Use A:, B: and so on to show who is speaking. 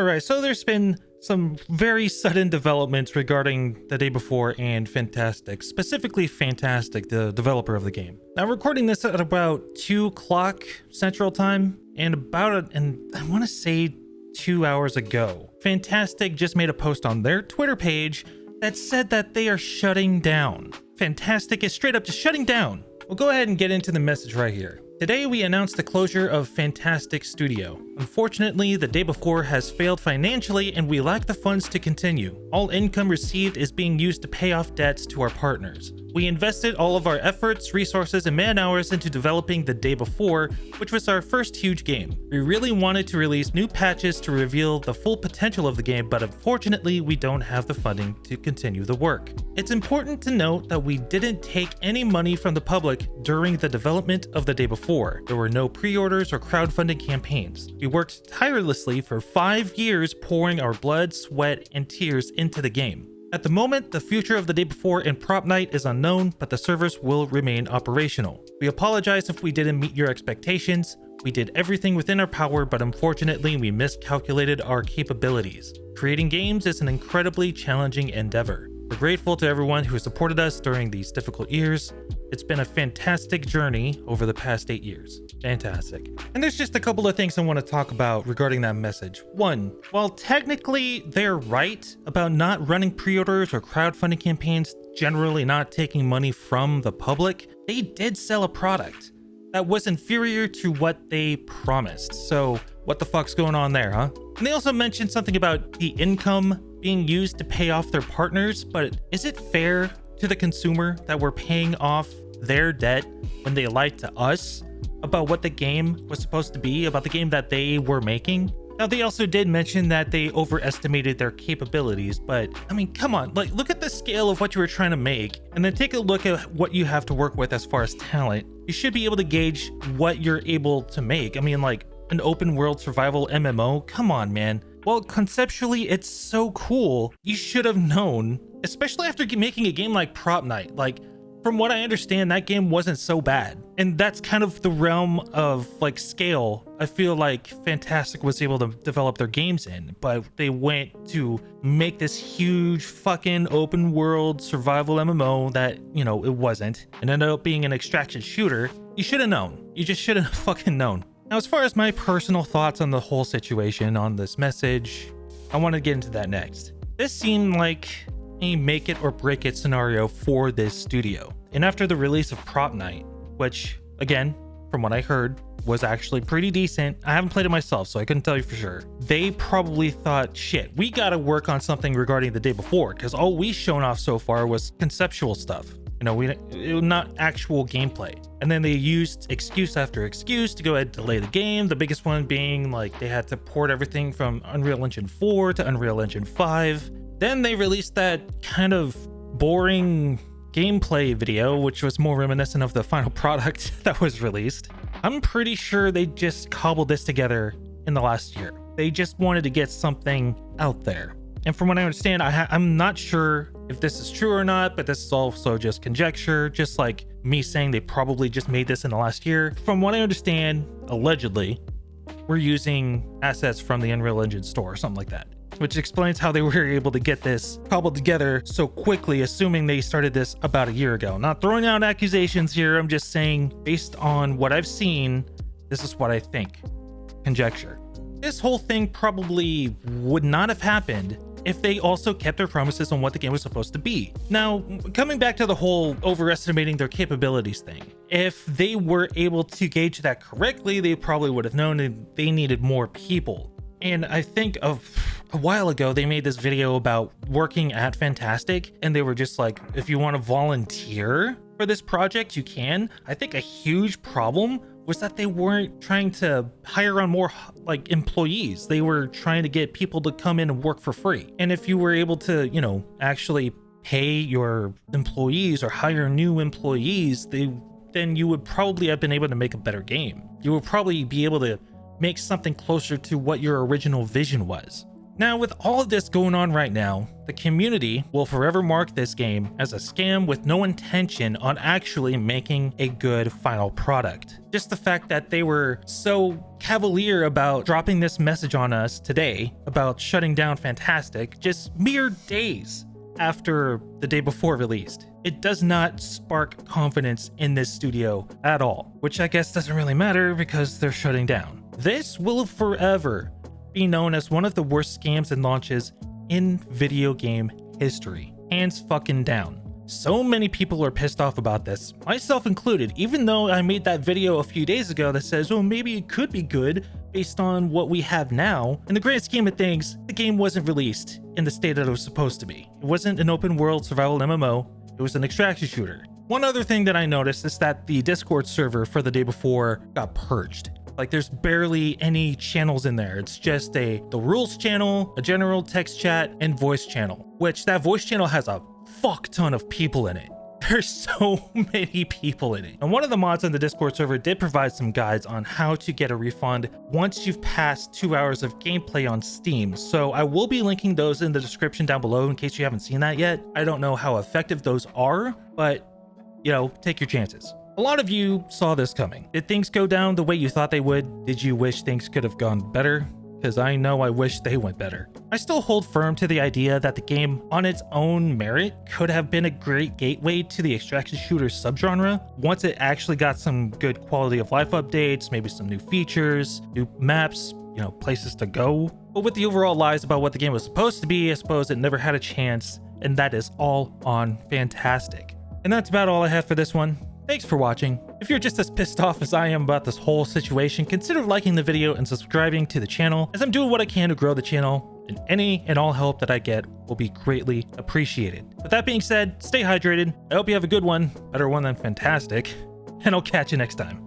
A: All right, so there's been some very sudden developments regarding The Day Before and Fantastic, specifically Fantastic, the developer of the game. Now, I'm recording this at about 2 o'clock Central Time, and I want to say 2 hours ago, Fantastic just made a post on their Twitter page that said that they are shutting down. Fantastic is straight up just shutting down. We'll go ahead and get into the message right here. Today we announced the closure of Fantastic Studio. Unfortunately, The Day Before has failed financially and we lack the funds to continue. All income received is being used to pay off debts to our partners. We invested all of our efforts, resources, and man hours into developing The Day Before, which was our first huge game. We really wanted to release new patches to reveal the full potential of the game, but unfortunately, we don't have the funding to continue the work. It's important to note that we didn't take any money from the public during the development of The Day Before. There were no pre-orders or crowdfunding campaigns. We worked tirelessly for 5 years, pouring our blood, sweat, and tears into the game. At the moment, the future of The Day Before and Prop Night is unknown, but the servers will remain operational. We apologize if we didn't meet your expectations. We did everything within our power, but unfortunately, we miscalculated our capabilities. Creating games is an incredibly challenging endeavor. We're grateful to everyone who supported us during these difficult years. It's been a fantastic journey over the past 8 years. Fantastic. And there's just a couple of things I want to talk about regarding that message. One, while technically they're right about not running pre-orders or crowdfunding campaigns, generally not taking money from the public, they did sell a product that was inferior to what they promised. So what the fuck's going on there, huh? And they also mentioned something about the income being used to pay off their partners, but is it fair to the consumer that we're paying off their debt when they lied to us about what the game was supposed to be, about the game that they were making? Now, they also did mention that they overestimated their capabilities, but I mean, come on, like, look at the scale of what you were trying to make, and then take a look at what you have to work with as far as talent. You should be able to gauge what you're able to make. I mean, like, an open world survival MMO, come on, man. Well, conceptually, it's so cool. You should have known, especially after making a game like Prop Night. Like, from what I understand, that game wasn't so bad. And that's kind of the realm of, like, scale I feel like Fantastic was able to develop their games in. But they went to make this huge fucking open world survival MMO that, you know, it wasn't. And ended up being an extraction shooter. You should have known. You just should have fucking known. Now, as far as my personal thoughts on the whole situation, on this message, I want to get into that next. This seemed like a make it or break it scenario for this studio. And after the release of Prop Night, which, again, from what I heard, was actually pretty decent. I haven't played it myself, so I couldn't tell you for sure. They probably thought, shit, we gotta work on something regarding The Day Before, because all we've shown off so far was conceptual stuff. You know, it was not actual gameplay. And then they used excuse after excuse to go ahead and delay the game. The biggest one being like they had to port everything from Unreal Engine 4 to Unreal Engine 5. Then they released that kind of boring gameplay video, which was more reminiscent of the final product that was released. I'm pretty sure they just cobbled this together in the last year. They just wanted to get something out there. And from what I understand, I'm not sure if this is true or not, but this is also just conjecture, just like me saying they probably just made this in the last year. From what I understand, allegedly, we're using assets from the Unreal Engine store or something like that, which explains how they were able to get this cobbled together so quickly, assuming they started this about a year ago. Not throwing out accusations here, I'm just saying, based on what I've seen, this is what I think. Conjecture. This whole thing probably would not have happened if they also kept their promises on what the game was supposed to be. Now, coming back to the whole overestimating their capabilities thing, if they were able to gauge that correctly, they probably would have known that they needed more people. And I think of a while ago, they made this video about working at Fantastic, and they were just like, if you want to volunteer for this project, you can. I think a huge problem was that they weren't trying to hire on more like employees. They were trying to get people to come in and work for free. And if you were able to, you know, actually pay your employees or hire new employees, then you would probably have been able to make a better game. You would probably be able to make something closer to what your original vision was. Now, with all of this going on right now, the community will forever mark this game as a scam with no intention on actually making a good final product. Just the fact that they were so cavalier about dropping this message on us today about shutting down Fantastic just mere days after the day before released. It does not spark confidence in this studio at all, which I guess doesn't really matter because they're shutting down. This will forever be known as one of the worst scams and launches in video game history. Hands fucking down. So many people are pissed off about this, myself included, even though I made that video a few days ago that says, oh, maybe it could be good based on what we have now. In the grand scheme of things, the game wasn't released in the state that it was supposed to be. It wasn't an open world survival MMO, it was an extraction shooter. One other thing that I noticed is that the Discord server for the day before got purged. Like, there's barely any channels in there. It's just the rules channel, a general text chat, and voice channel, which that voice channel has a fuck ton of people in it. There's so many people in it. And one of the mods on the Discord server did provide some guides on how to get a refund once you've passed 2 hours of gameplay on Steam. So I will be linking those in the description down below in case you haven't seen that yet. I don't know how effective those are, but you know, take your chances. A lot of you saw this coming. Did things go down the way you thought they would? Did you wish things could have gone better? Because I know I wish they went better. I still hold firm to the idea that the game on its own merit could have been a great gateway to the extraction shooter subgenre once it actually got some good quality of life updates, maybe some new features, new maps, you know, places to go. But with the overall lies about what the game was supposed to be, I suppose it never had a chance, and that is all on Fantastic. And that's about all I have for this one. Thanks for watching. If you're just as pissed off as I am about this whole situation, consider liking the video and subscribing to the channel, as I'm doing what I can to grow the channel, and any and all help that I get will be greatly appreciated. With that being said, stay hydrated. I hope you have a good one, better one than Fantastic, and I'll catch you next time.